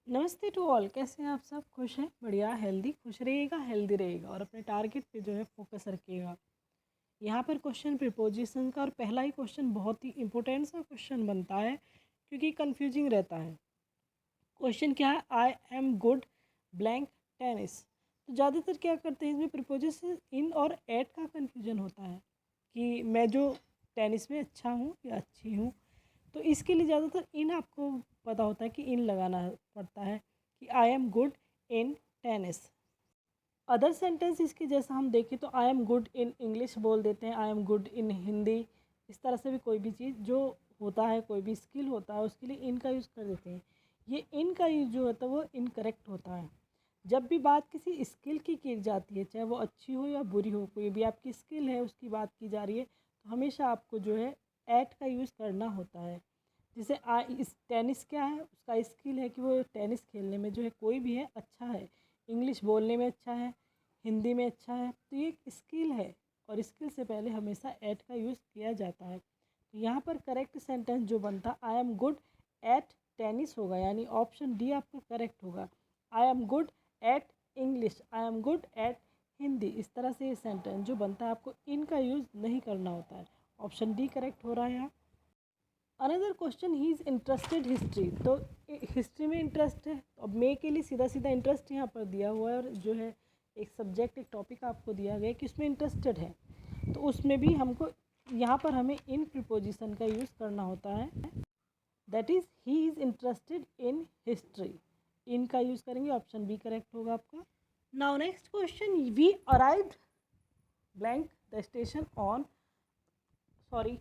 नमस्ते to all. कैसे हैं आप सब? खुश हैं? बढ़िया। हेल्दी, खुश रहिएगा, हेल्दी रहिएगा और अपने टारगेट पे जो है फोकस रखिएगा। यहाँ पर क्वेश्चन प्रीपोजिशन का और पहला ही क्वेश्चन बहुत ही इंपॉर्टेंट सा क्वेश्चन बनता है क्योंकि कंफ्यूजिंग रहता है। क्वेश्चन क्या है? I am good blank tennis. तो ज़्यादातर क्या करते हैं इसमें प्रीपोजिशन इन और एट का कन्फ्यूजन होता है कि मैं जो टेनिस में अच्छा हूँ या अच्छी हूँ। तो इसके लिए ज़्यादातर इन आपको पता होता है कि इन लगाना पड़ता है कि I am good in tennis. Other sentence इसके जैसा हम देखें तो I am good in English बोल देते हैं, I am good in Hindi. इस तरह से भी कोई भी चीज़ जो होता है, कोई भी स्किल होता है, उसके लिए इन का यूज़ कर देते हैं। ये इन का यूज़ जो होता है वो इनकरेक्ट होता है। जब भी बात किसी स्किल की जाती है, चाहे वो अच्छी हो या बुरी हो, कोई भी आपकी स्किल है उसकी बात की जा रही है, तो हमेशा आपको जो है एट का यूज़ करना होता है। जैसे इस टेनिस क्या है, उसका स्किल है कि वो टेनिस खेलने में जो है कोई भी है अच्छा है, इंग्लिश बोलने में अच्छा है, हिंदी में अच्छा है, तो ये एक स्किल है और स्किल से पहले हमेशा एट का यूज़ किया जाता है। तो यहाँ पर करेक्ट सेंटेंस जो बनता I am good at tennis होगा, यानी ऑप्शन डी आपका करेक्ट होगा। I am good at English, I am good at Hindi. इस तरह से ये सेंटेंस जो बनता है आपको इनका यूज़ नहीं करना होता है। ऑप्शन डी करेक्ट हो रहा है यहाँ। Another question, he is interested history. तो हिस्ट्री में इंटरेस्ट है, तो अब मे के लिए सीधा सीधा इंटरेस्ट यहाँ पर दिया हुआ है और जो है एक सब्जेक्ट, एक टॉपिक आपको दिया गया है कि उसमें इंटरेस्टेड है, तो उसमें भी हमको यहाँ पर हमें इन प्रीपोजिशन का यूज़ करना होता है। That is he is interested in history. In का यूज़ करेंगे, ऑप्शन बी करेक्ट होगा आपका। Now next question, we arrived blank the station on sorry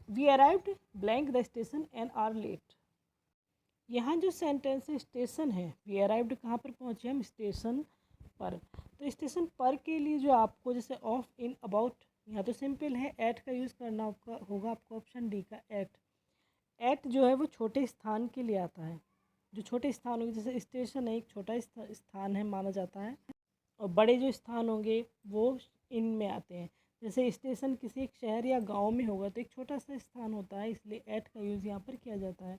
we arrived blank the station and are late. यहाँ जो sentence है station है, we arrived कहाँ पर पहुँचे हम? स्टेशन पर। तो स्टेशन पर के लिए जो आपको जैसे ऑफ, इन, अबाउट, यहाँ तो सिंपल है, एट का यूज़ करना होगा आपको, ऑप्शन डी का एट। एट जो है वो छोटे स्थान के लिए आता है। जो छोटे स्थान होंगे, जैसे स्टेशन है एक छोटा स्थान है माना जाता है, और बड़े जो स्थान होंगे वो इन में आते हैं। जैसे स्टेशन किसी एक शहर या गांव में होगा तो एक छोटा सा स्थान होता है, इसलिए एट का यूज़ यहाँ पर किया जाता है।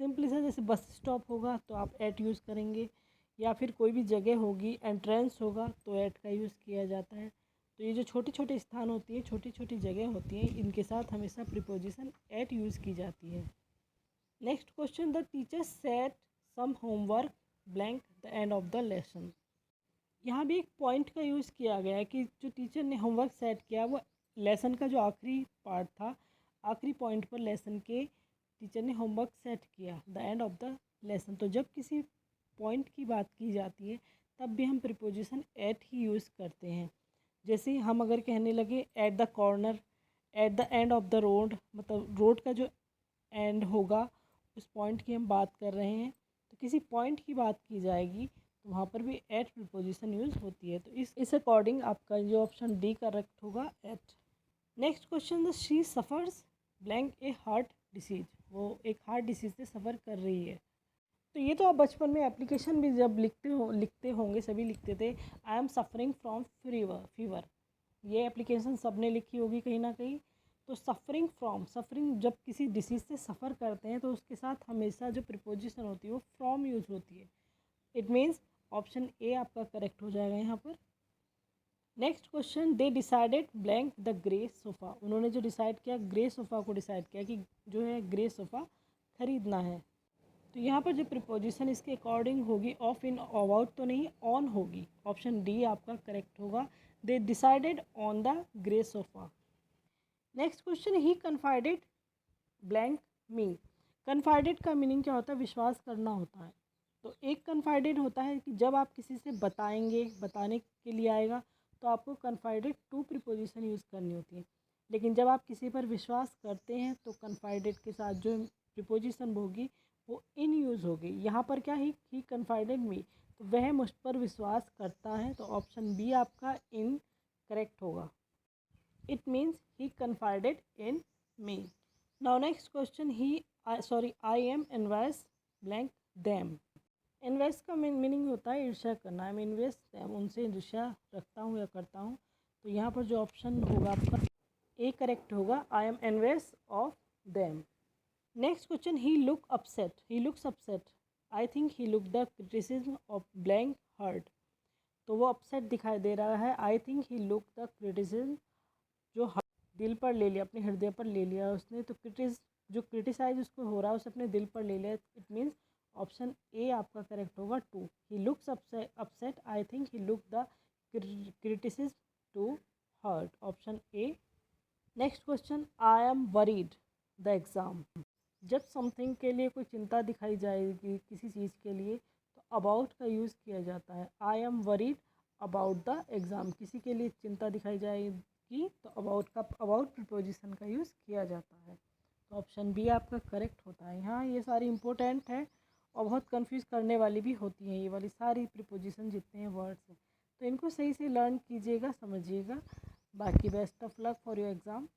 सिंपली सा, जैसे बस स्टॉप होगा तो आप एट यूज़ करेंगे, या फिर कोई भी जगह होगी, एंट्रेंस होगा तो एट का यूज़ किया जाता है। तो ये जो छोटे छोटे स्थान होती हैं, छोटी छोटी जगह होती हैं, इनके साथ हमेशा प्रीपोजिशन एट यूज़ की जाती है। Next question, the teacher set some homework blank the end of the lesson. यहाँ भी एक पॉइंट का यूज़ किया गया है कि जो टीचर ने होमवर्क सेट किया वो लेसन का जो आखिरी पार्ट था, आखिरी पॉइंट पर लेसन के टीचर ने होमवर्क सेट किया, the end of the lesson. तो जब किसी पॉइंट की बात की जाती है तब भी हम प्रीपोजिशन एट ही यूज़ करते हैं। जैसे हम अगर कहने लगे at the corner, at the end of the road, मतलब रोड का जो एंड होगा उस पॉइंट की हम बात कर रहे हैं, तो किसी पॉइंट की बात की जाएगी तो वहाँ पर भी एट प्रीपोजिशन यूज़ होती है। तो इस अकॉर्डिंग आपका जो ऑप्शन डी करेक्ट होगा, at. Next question, the she suffers blank a heart disease. वो एक हार्ट डिसीज से सफ़र कर रही है। तो ये तो आप बचपन में एप्लीकेशन भी जब लिखते होंगे, सभी लिखते थे, I am suffering from fever. ये एप्लीकेशन सब ने लिखी होगी कहीं ना कहीं। तो सफरिंग फ्रॉम, सफरिंग जब किसी डिसीज़ से सफ़र करते हैं तो उसके साथ हमेशा जो प्रिपोजिशन होती है वो फ्रॉम यूज़ होती है। इट मीन्स ऑप्शन ए आपका करेक्ट हो जाएगा यहाँ पर। Next question, they decided blank the grey sofa. उन्होंने जो डिसाइड किया, ग्रे सोफ़ा को डिसाइड किया कि जो है ग्रे सोफ़ा खरीदना है। तो यहाँ पर जो प्रिपोजिशन इसके अकॉर्डिंग होगी, ऑफ, इन, अबाउट तो नहीं, ऑन होगी। ऑप्शन डी आपका करेक्ट होगा। They decided on the grey sofa. Next question, he कन्फाइडेड blank मी। कन्फाइडेड का मीनिंग क्या होता है? विश्वास करना होता है। तो एक कन्फाइडेड होता है कि जब आप किसी से बताएंगे, बताने के लिए आएगा, तो आपको कन्फाइडेड टू प्रीपोजिशन यूज़ करनी होती है। लेकिन जब आप किसी पर विश्वास करते हैं तो कन्फाइडेड के साथ जो प्रीपोजिशन होगी वो इन यूज़ होगी। यहाँ पर क्या ही कन्फाइडेड मी, तो वह मुझ पर विश्वास करता है, तो ऑप्शन बी आपका इन करेक्ट होगा। It means he confided in me. Now next question, I am envious blank them. Envious का मीनिंग होता है ईर्ष्या करना। आई एम envious them, उनसे ईर्ष्या रखता हूँ या करता हूँ। तो यहाँ पर जो ऑप्शन होगा आपका ए करेक्ट होगा, I am envious of them. Next question, he looks upset. I think he look the criticism of blank hurt, तो वो अपसेट दिखाई दे रहा है। I think he look the criticism, जो दिल पर ले लिया, अपने हृदय पर ले लिया उसने, तो जो क्रिटिसाइज उसको हो रहा है उसे अपने दिल पर ले लिया। इट मीन्स ऑप्शन ए आपका करेक्ट होगा 2, he looks upset, I think he look the criticism to hurt, option A. Next question, I am worried the exam, जब समथिंग के लिए कोई चिंता दिखाई जाएगी किसी चीज़ के लिए तो अबाउट का यूज़ किया जाता है। आई am worried about the exam, किसी के लिए चिंता दिखाई जाएगी तो अबाउट प्रीपोजिशन का यूज़ किया जाता है, तो ऑप्शन बी आपका करेक्ट होता है। यहाँ ये सारी इंपॉर्टेंट है और बहुत कंफ्यूज करने वाली भी होती हैं ये वाली सारी प्रीपोजिशन जितने हैं वर्ड्स हैं, तो इनको सही से लर्न कीजिएगा, समझिएगा। बाकी best of luck for your exam.